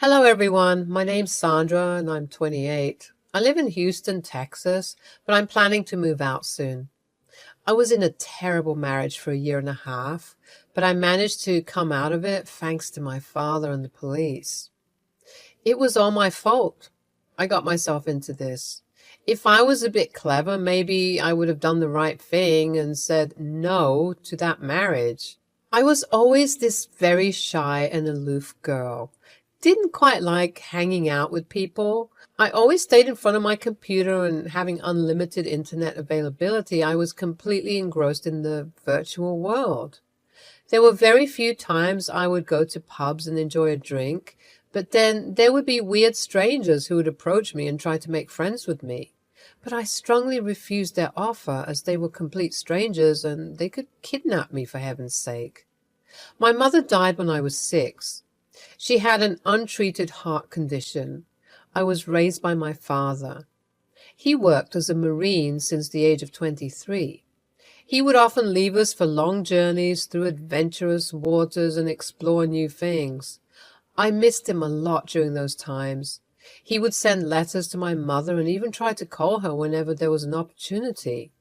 Hello everyone, my name's Sandra and I'm 28. I live in Houston, Texas, but I'm planning to move out soon. I was in a terrible marriage for a year and a half, but I managed to come out of it thanks to my father and the police. It was all my fault. I got myself into this. If I was a bit clever, maybe I would have done the right thing and said no to that marriage. I was always this very shy and aloof girl. Didn't quite like hanging out with people. I always stayed in front of my computer, and having unlimited internet availability, I was completely engrossed in the virtual world. There were very few times I would go to pubs and enjoy a drink, but then there would be weird strangers who would approach me and try to make friends with me. But I strongly refused their offer, as they were complete strangers and they could kidnap me, for heaven's sake. My mother died when I was 6. She had an untreated heart condition. I was raised by my father. He worked as a Marine since the age of 23. He would often leave us for long journeys through adventurous waters and explore new things. I missed him a lot during those times. He would send letters to my mother and even try to call her whenever there was an opportunity.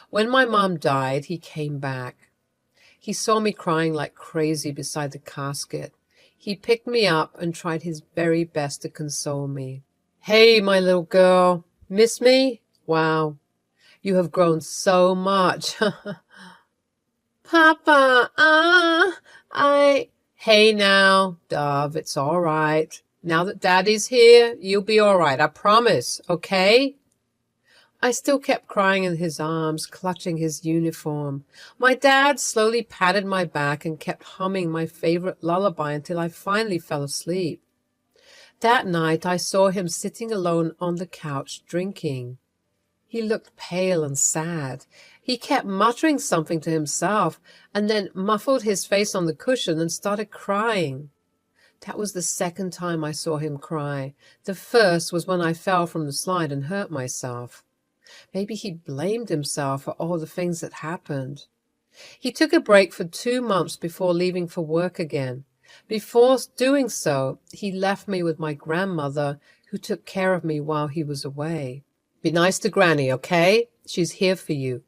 When my mom died, he came back. He saw me crying like crazy beside the casket. He picked me up and tried his very best to console me. "Hey, my little girl, miss me? Wow, you have grown so much." "Papa, Hey now, Dove, it's all right. Now that Daddy's here, you'll be all right, I promise, okay?" I still kept crying in his arms, clutching his uniform. My dad slowly patted my back and kept humming my favorite lullaby until I finally fell asleep. That night I saw him sitting alone on the couch drinking. He looked pale and sad. He kept muttering something to himself and then muffled his face on the cushion and started crying. That was the second time I saw him cry. The first was when I fell from the slide and hurt myself. Maybe he blamed himself for all the things that happened. He took a break for 2 months before leaving for work again. Before doing so, he left me with my grandmother, who took care of me while he was away. "Be nice to Granny, okay? She's here for you.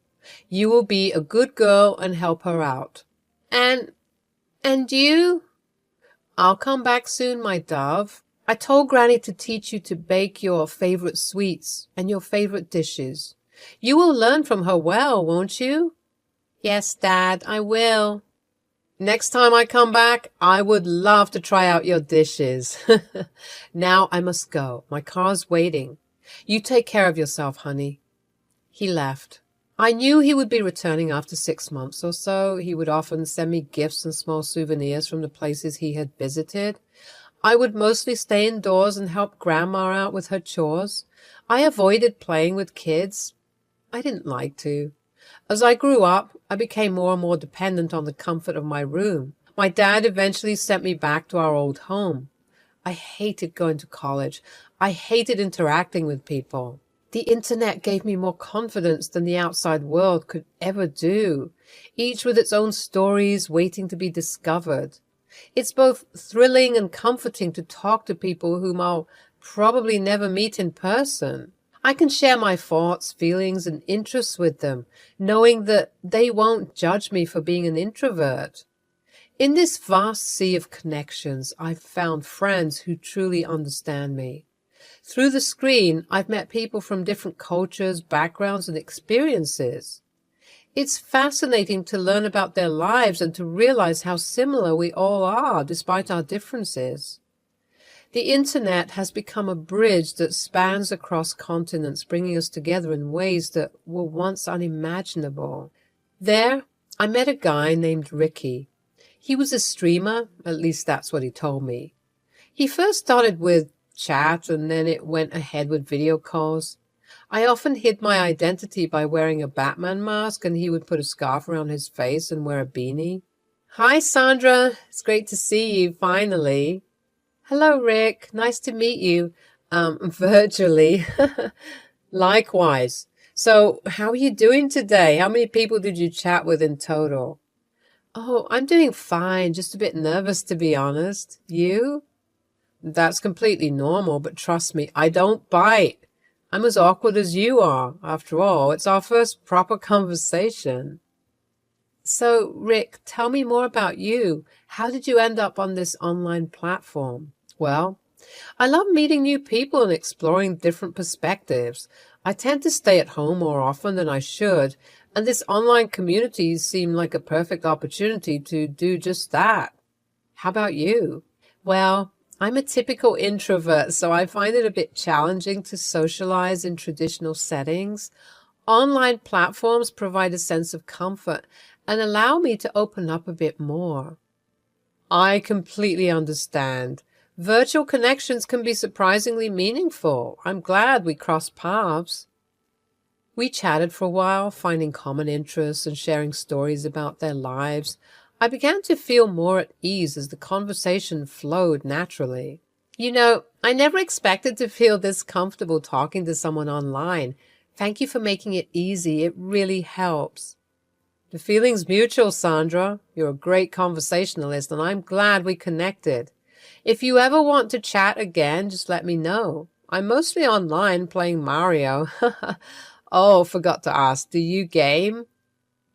You will be a good girl and help her out." And you?" "I'll come back soon, my dove. I told Granny to teach you to bake your favorite sweets and your favorite dishes. You will learn from her well, won't you?" "Yes, Dad, I will." "Next time I come back, I would love to try out your dishes." "Now I must go. My car's waiting. You take care of yourself, honey." He left. I knew he would be returning after 6 months or so. He would often send me gifts and small souvenirs from the places he had visited. I would mostly stay indoors and help Grandma out with her chores. I avoided playing with kids. I didn't like to. As I grew up, I became more and more dependent on the comfort of my room. My dad eventually sent me back to our old home. I hated going to college. I hated interacting with people. The internet gave me more confidence than the outside world could ever do, each with its own stories waiting to be discovered. It's both thrilling and comforting to talk to people whom I'll probably never meet in person. I can share my thoughts, feelings, and interests with them, knowing that they won't judge me for being an introvert. In this vast sea of connections, I've found friends who truly understand me. Through the screen, I've met people from different cultures, backgrounds, and experiences. It's fascinating to learn about their lives and to realize how similar we all are, despite our differences. The internet has become a bridge that spans across continents, bringing us together in ways that were once unimaginable. There, I met a guy named Ricky. He was a streamer, at least that's what he told me. He first started with chat, and then it went ahead with video calls. I often hid my identity by wearing a Batman mask, and he would put a scarf around his face and wear a beanie. "Hi, Sandra. It's great to see you, finally." "Hello, Rick. Nice to meet you. Virtually." "Likewise. So, how are you doing today? How many people did you chat with in total?" "Oh, I'm doing fine. Just a bit nervous, to be honest. You?" That's completely normal, but trust me, I don't bite. I'm as awkward as you are. After all, it's our first proper conversation. So, Rick, tell me more about you. How did you end up on this online platform? Well, I love meeting new people and exploring different perspectives. I tend to stay at home more often than I should, and this online community seemed like a perfect opportunity to do just that. How about you? Well, I'm a typical introvert, so I find it a bit challenging to socialize in traditional settings. Online platforms provide a sense of comfort and allow me to open up a bit more. I completely understand. Virtual connections can be surprisingly meaningful. I'm glad we crossed paths. We chatted for a while, finding common interests and sharing stories about their lives. I began to feel more at ease as the conversation flowed naturally. I never expected to feel this comfortable talking to someone online. Thank you for making it easy. It really helps. The feeling's mutual, Sandra. You're a great conversationalist, and I'm glad we connected. If you ever want to chat again, just let me know. I'm mostly online playing Mario. Oh, forgot to ask, do you game?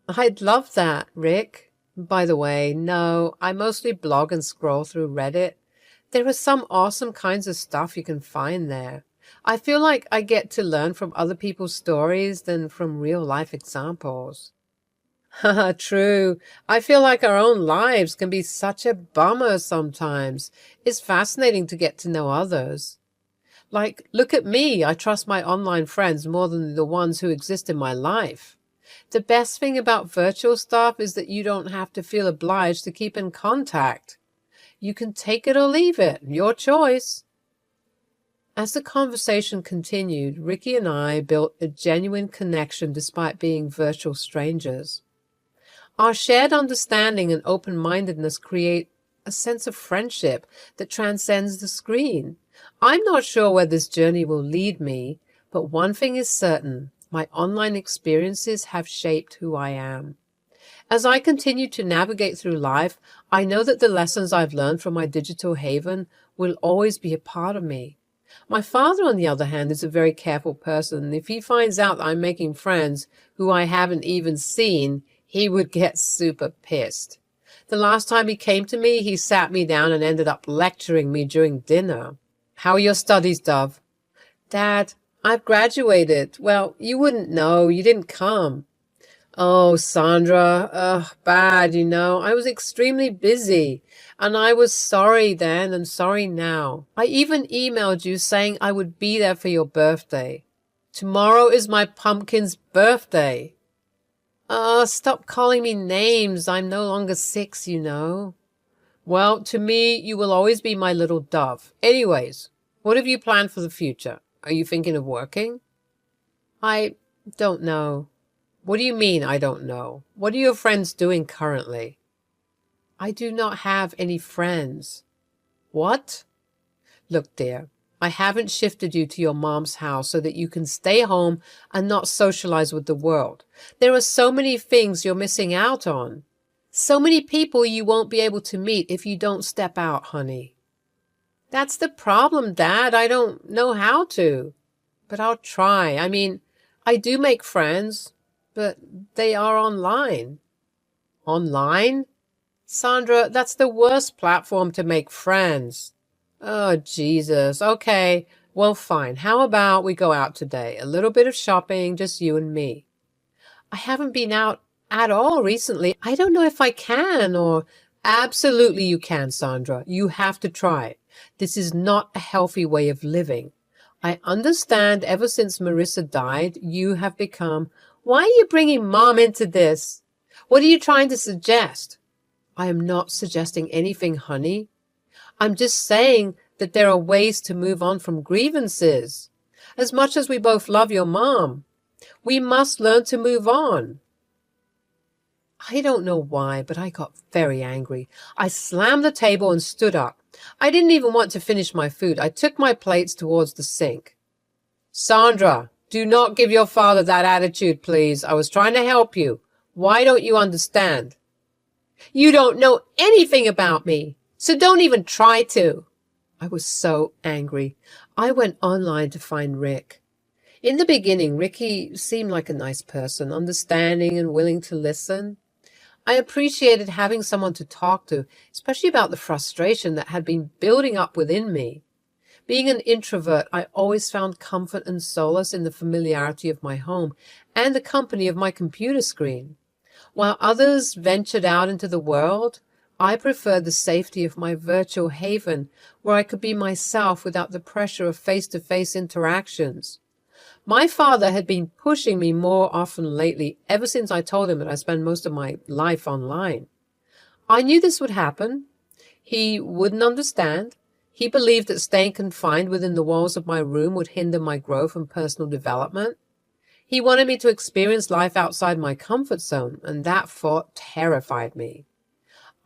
I'd love that, Rick. By the way, no, I mostly blog and scroll through Reddit. There are some awesome kinds of stuff you can find there. I feel like I get to learn from other people's stories than from real-life examples. Haha, true. I feel like our own lives can be such a bummer sometimes. It's fascinating to get to know others. Like, look at me. I trust my online friends more than the ones who exist in my life. The best thing about virtual stuff is that you don't have to feel obliged to keep in contact. You can take it or leave it. Your choice. As the conversation continued, Ricky and I built a genuine connection despite being virtual strangers. Our shared understanding and open-mindedness create a sense of friendship that transcends the screen. I'm not sure where this journey will lead me, but one thing is certain. My online experiences have shaped who I am. As I continue to navigate through life, I know that the lessons I've learned from my digital haven will always be a part of me. My father, on the other hand, is a very careful person. If he finds out that I'm making friends who I haven't even seen, he would get super pissed. The last time he came to me, he sat me down and ended up lecturing me during dinner. How are your studies, Dove? Dad, I've graduated. Well, you wouldn't know. You didn't come. Oh, Sandra, bad, I was extremely busy, and I was sorry then and sorry now. I even emailed you saying I would be there for your birthday. Tomorrow is my pumpkin's birthday. Stop calling me names. I'm no longer 6, Well, to me, you will always be my little dove. Anyways, what have you planned for the future? Are you thinking of working? I don't know. What do you mean, I don't know? What are your friends doing currently? I do not have any friends. What? Look, dear, I haven't shifted you to your mom's house so that you can stay home and not socialize with the world. There are so many things you're missing out on. So many people you won't be able to meet if you don't step out, honey. That's the problem, Dad. I don't know how to. But I'll try. I do make friends, but they are online. Online? Sandra, that's the worst platform to make friends. Oh, Jesus. Okay. Well, fine. How about we go out today? A little bit of shopping, just you and me. I haven't been out at all recently. I don't know if I can or... Absolutely you can, Sandra. You have to try it. This is not a healthy way of living. I understand ever since Marissa died, you have become... Why are you bringing Mom into this? What are you trying to suggest? I am not suggesting anything, honey. I'm just saying that there are ways to move on from grievances. As much as we both love your mom, we must learn to move on. I don't know why, but I got very angry. I slammed the table and stood up. I didn't even want to finish my food. I took my plates towards the sink. Sandra, do not give your father that attitude, please. I was trying to help you. Why don't you understand? You don't know anything about me, so don't even try to. I was so angry. I went online to find Rick. In the beginning, Ricky seemed like a nice person, understanding and willing to listen. I appreciated having someone to talk to, especially about the frustration that had been building up within me. Being an introvert, I always found comfort and solace in the familiarity of my home and the company of my computer screen. While others ventured out into the world, I preferred the safety of my virtual haven where I could be myself without the pressure of face-to-face interactions. My father had been pushing me more often lately, ever since I told him that I spend most of my life online. I knew this would happen. He wouldn't understand. He believed that staying confined within the walls of my room would hinder my growth and personal development. He wanted me to experience life outside my comfort zone, and that thought terrified me.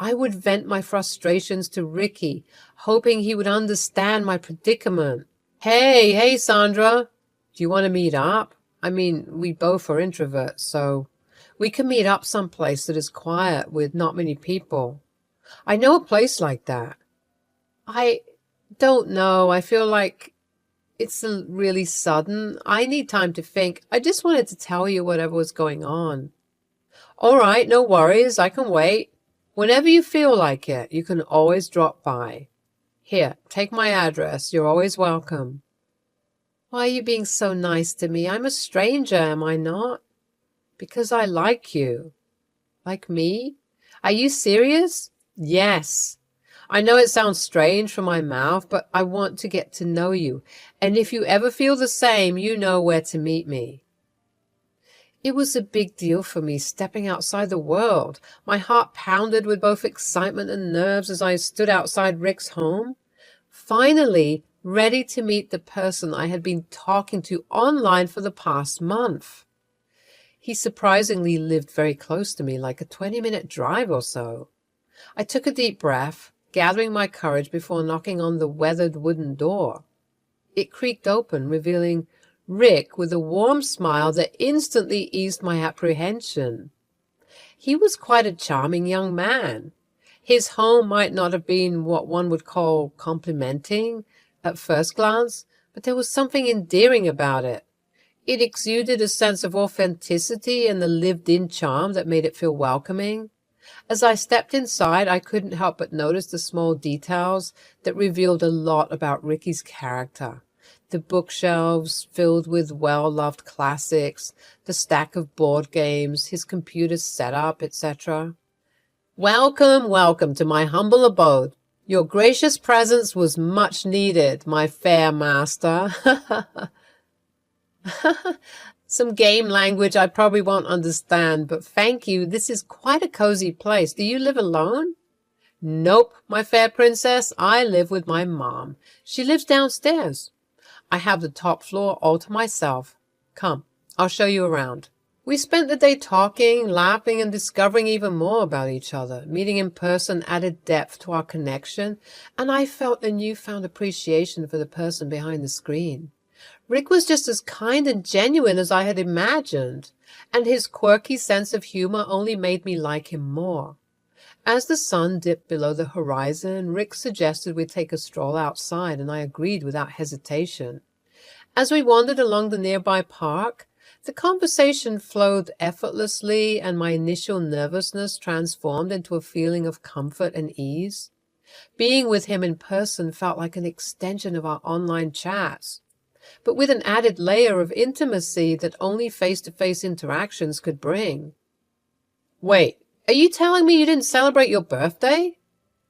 I would vent my frustrations to Ricky, hoping he would understand my predicament. Hey, Sandra, do you want to meet up? I mean, we both are introverts, so we can meet up someplace that is quiet with not many people. I know a place like that. I don't know. I feel like it's really sudden. I need time to think. I just wanted to tell you whatever was going on. All right, no worries. I can wait. Whenever you feel like it, you can always drop by. Here, take my address. You're always welcome. Why are you being so nice to me? I'm a stranger, am I not? Because I like you. Like me? Are you serious? Yes. I know it sounds strange from my mouth, but I want to get to know you. And if you ever feel the same, you know where to meet me. It was a big deal for me stepping outside the world. My heart pounded with both excitement and nerves as I stood outside Rick's home. Finally, ready to meet the person I had been talking to online for the past month. He surprisingly lived very close to me, like a 20-minute drive or so. I took a deep breath, gathering my courage before knocking on the weathered wooden door. It creaked open, revealing Rick with a warm smile that instantly eased my apprehension. He was quite a charming young man. His home might not have been what one would call complimenting at first glance, but there was something endearing about it. It exuded a sense of authenticity and the lived-in charm that made it feel welcoming. As I stepped inside, I couldn't help but notice the small details that revealed a lot about Ricky's character. The bookshelves filled with well-loved classics, the stack of board games, his computer setup, etc. Welcome to my humble abode. Your gracious presence was much needed, my fair master. Some game language I probably won't understand, but thank you. This is quite a cozy place. Do you live alone? Nope, my fair princess. I live with my mom. She lives downstairs. I have the top floor all to myself. Come, I'll show you around. We spent the day talking, laughing, and discovering even more about each other. Meeting in person added depth to our connection, and I felt a newfound appreciation for the person behind the screen. Rick was just as kind and genuine as I had imagined, and his quirky sense of humor only made me like him more. As the sun dipped below the horizon, Rick suggested we take a stroll outside, and I agreed without hesitation. As we wandered along the nearby park, the conversation flowed effortlessly, and my initial nervousness transformed into a feeling of comfort and ease. Being with him in person felt like an extension of our online chats, but with an added layer of intimacy that only face-to-face interactions could bring. Wait, are you telling me you didn't celebrate your birthday?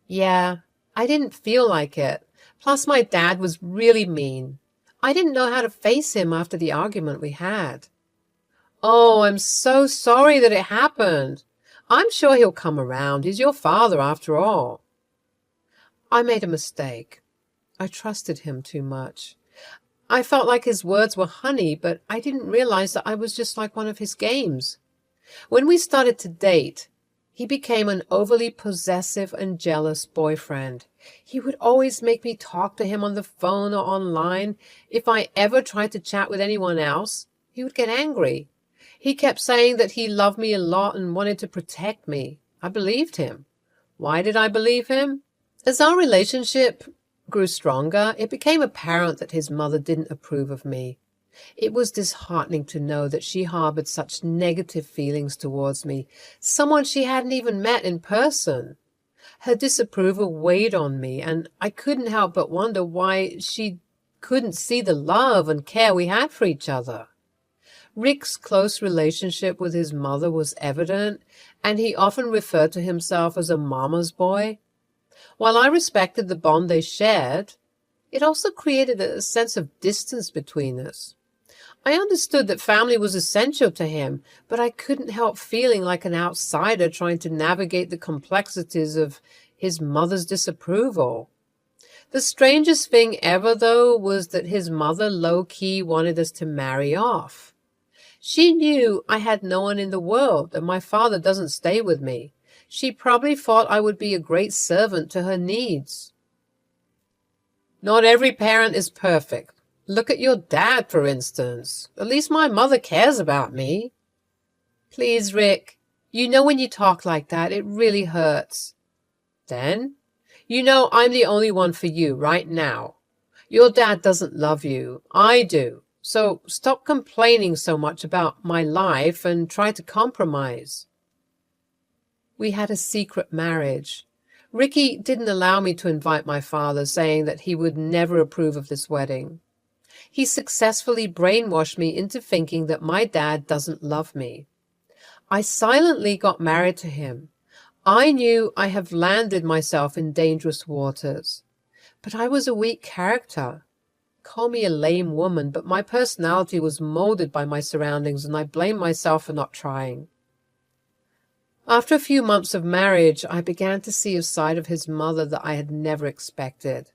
Yeah, I didn't feel like it. Plus, my dad was really mean. I didn't know how to face him after the argument we had. Oh, I'm so sorry that it happened. I'm sure he'll come around. He's your father, after all. I made a mistake. I trusted him too much. I felt like his words were honey, but I didn't realize that I was just like one of his games. When we started to date, he became an overly possessive and jealous boyfriend. He would always make me talk to him on the phone or online. If I ever tried to chat with anyone else, he would get angry. He kept saying that he loved me a lot and wanted to protect me. I believed him. Why did I believe him? As our relationship grew stronger, it became apparent that his mother didn't approve of me. It was disheartening to know that she harbored such negative feelings towards me, someone she hadn't even met in person. Her disapproval weighed on me, and I couldn't help but wonder why she couldn't see the love and care we had for each other. Rick's close relationship with his mother was evident, and he often referred to himself as a mama's boy. While I respected the bond they shared, it also created a sense of distance between us. I understood that family was essential to him, but I couldn't help feeling like an outsider trying to navigate the complexities of his mother's disapproval. The strangest thing ever, though, was that his mother low-key wanted us to marry off. She knew I had no one in the world, and my father doesn't stay with me. She probably thought I would be a great servant to her needs. Not every parent is perfect. Look at your dad, for instance. At least my mother cares about me. Please, Rick, you know when you talk like that, it really hurts. Then, you know I'm the only one for you right now. Your dad doesn't love you. I do. So stop complaining so much about my life and try to compromise. We had a secret marriage. Ricky didn't allow me to invite my father, saying that he would never approve of this wedding. He successfully brainwashed me into thinking that my dad doesn't love me. I silently got married to him. I knew I have landed myself in dangerous waters. But I was a weak character. Call me a lame woman, but my personality was molded by my surroundings, and I blame myself for not trying. After a few months of marriage, I began to see a side of his mother that I had never expected,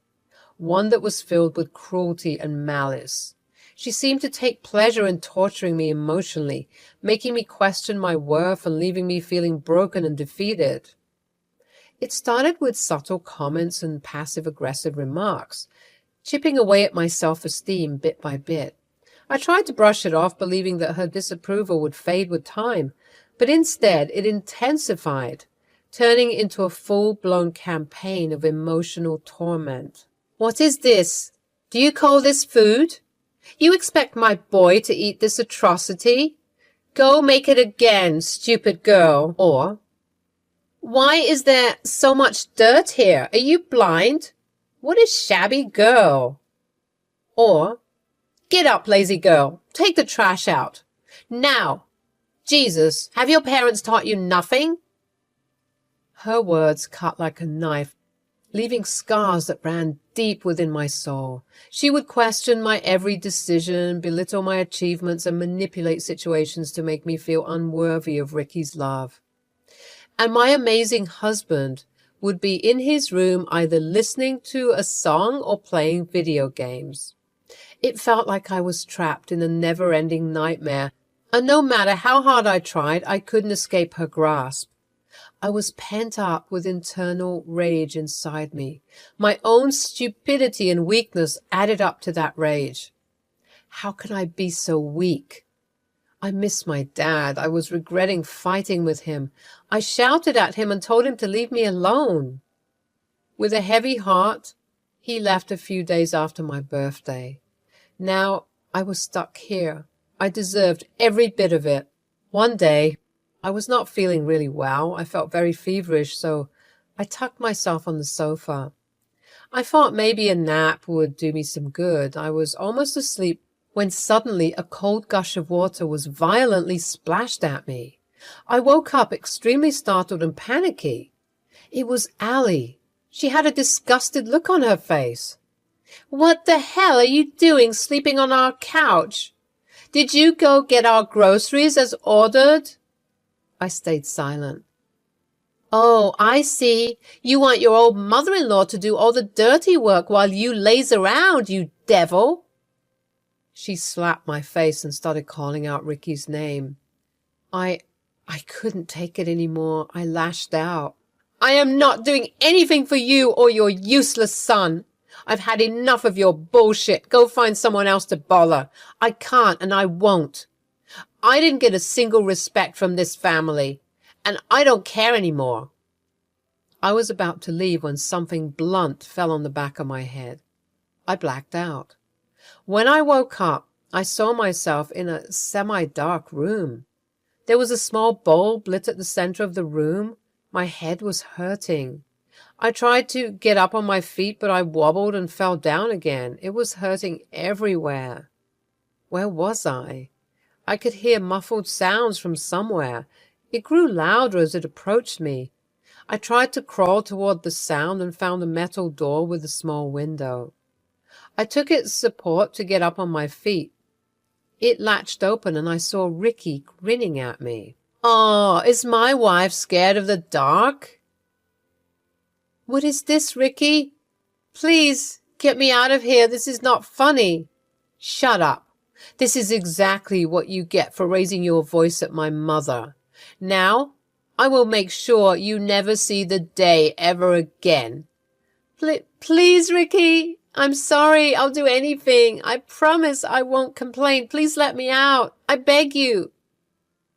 one that was filled with cruelty and malice. She seemed to take pleasure in torturing me emotionally, making me question my worth and leaving me feeling broken and defeated. It started with subtle comments and passive-aggressive remarks, chipping away at my self-esteem bit by bit. I tried to brush it off, believing that her disapproval would fade with time, but instead it intensified, turning into a full-blown campaign of emotional torment. What is this? Do you call this food? You expect my boy to eat this atrocity? Go make it again, stupid girl. Or, why is there so much dirt here? Are you blind? What a shabby girl. Or, get up, lazy girl. Take the trash out. Now, Jesus, have your parents taught you nothing? Her words cut like a knife, leaving scars that ran deep within my soul. She would question my every decision, belittle my achievements, and manipulate situations to make me feel unworthy of Ricky's love. And my amazing husband would be in his room either listening to a song or playing video games. It felt like I was trapped in a never-ending nightmare, and no matter how hard I tried, I couldn't escape her grasp. I was pent up with internal rage inside me. My own stupidity and weakness added up to that rage. How could I be so weak? I missed my dad. I was regretting fighting with him. I shouted at him and told him to leave me alone. With a heavy heart, he left a few days after my birthday. Now I was stuck here. I deserved every bit of it. One day, I was not feeling really well. I felt very feverish, so I tucked myself on the sofa. I thought maybe a nap would do me some good. I was almost asleep when suddenly a cold gush of water was violently splashed at me. I woke up extremely startled and panicky. It was Allie. She had a disgusted look on her face. What the hell are you doing sleeping on our couch? Did you go get our groceries as ordered? I stayed silent. Oh, I see. You want your old mother-in-law to do all the dirty work while you laze around, you devil. She slapped my face and started calling out Ricky's name. I couldn't take it anymore. I lashed out. I am not doing anything for you or your useless son. I've had enough of your bullshit. Go find someone else to bother. I can't and I won't. I didn't get a single respect from this family, and I don't care anymore. I was about to leave when something blunt fell on the back of my head. I blacked out. When I woke up, I saw myself in a semi-dark room. There was a small bulb lit at the center of the room. My head was hurting. I tried to get up on my feet, but I wobbled and fell down again. It was hurting everywhere. Where was I? I could hear muffled sounds from somewhere. It grew louder as it approached me. I tried to crawl toward the sound and found a metal door with a small window. I took its support to get up on my feet. It latched open and I saw Ricky grinning at me. "Oh, is my wife scared of the dark?" "What is this, Ricky? Please, get me out of here. This is not funny." "Shut up. This is exactly what you get for raising your voice at my mother. Now, I will make sure you never see the day ever again." Please, Ricky. I'm sorry. I'll do anything. I promise I won't complain. Please let me out. I beg you."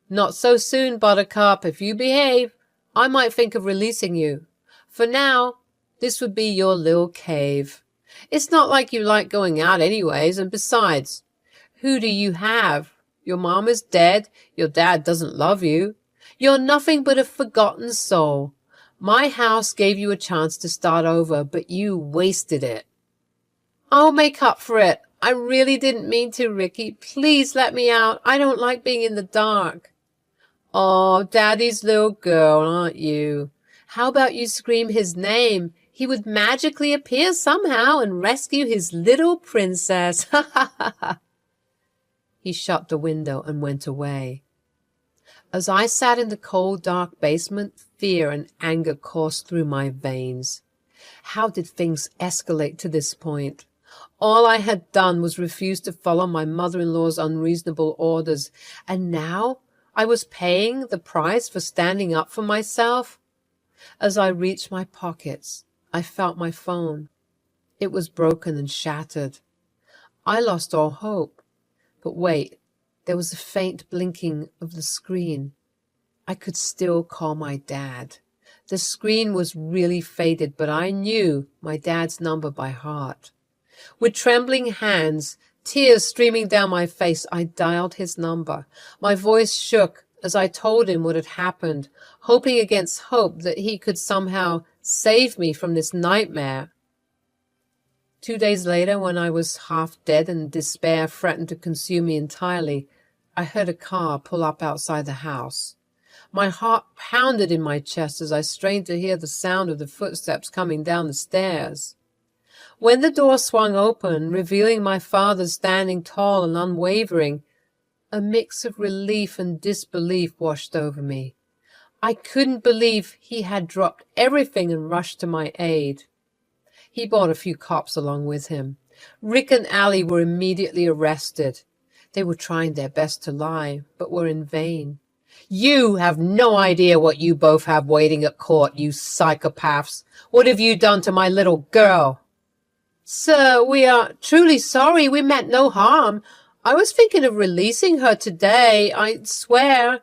"Not so soon, Buttercup. If you behave, I might think of releasing you. For now, this would be your little cave. It's not like you like going out anyways, and besides, who do you have? Your mom is dead. Your dad doesn't love you. You're nothing but a forgotten soul. My house gave you a chance to start over, but you wasted it." "I'll make up for it. I really didn't mean to, Ricky. Please let me out. I don't like being in the dark." "Oh, Daddy's little girl, aren't you? How about you scream his name? He would magically appear somehow and rescue his little princess. Ha ha ha ha." He shut the window and went away. As I sat in the cold, dark basement, fear and anger coursed through my veins. How did things escalate to this point? All I had done was refuse to follow my mother-in-law's unreasonable orders, and now I was paying the price for standing up for myself. As I reached my pockets, I felt my phone. It was broken and shattered. I lost all hope. But wait, there was a faint blinking of the screen. I could still call my dad. The screen was really faded, but I knew my dad's number by heart. With trembling hands, tears streaming down my face, I dialed his number. My voice shook as I told him what had happened, hoping against hope that he could somehow save me from this nightmare. 2 days later, when I was half dead and despair threatened to consume me entirely, I heard a car pull up outside the house. My heart pounded in my chest as I strained to hear the sound of the footsteps coming down the stairs. When the door swung open, revealing my father standing tall and unwavering, a mix of relief and disbelief washed over me. I couldn't believe he had dropped everything and rushed to my aid. He brought a few cops along with him. Rick and Allie were immediately arrested. They were trying their best to lie, but were in vain. "You have no idea what you both have waiting at court, you psychopaths. What have you done to my little girl?" "Sir, we are truly sorry. We meant no harm. I was thinking of releasing her today, I swear."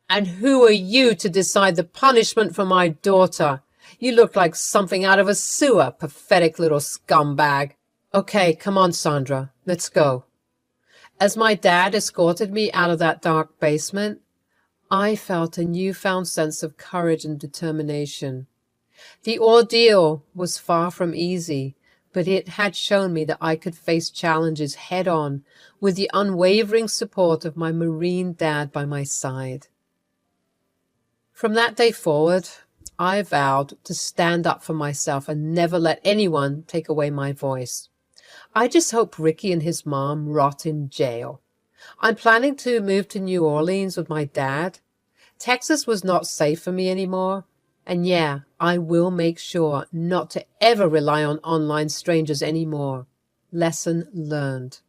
"And who are you to decide the punishment for my daughter? You look like something out of a sewer, pathetic little scumbag." "Okay, come on, Sandra. Let's go." As my dad escorted me out of that dark basement, I felt a newfound sense of courage and determination. The ordeal was far from easy, but it had shown me that I could face challenges head-on with the unwavering support of my Marine dad by my side. From that day forward, I vowed to stand up for myself and never let anyone take away my voice. I just hope Ricky and his mom rot in jail. I'm planning to move to New Orleans with my dad. Texas was not safe for me anymore. And yeah, I will make sure not to ever rely on online strangers anymore. Lesson learned.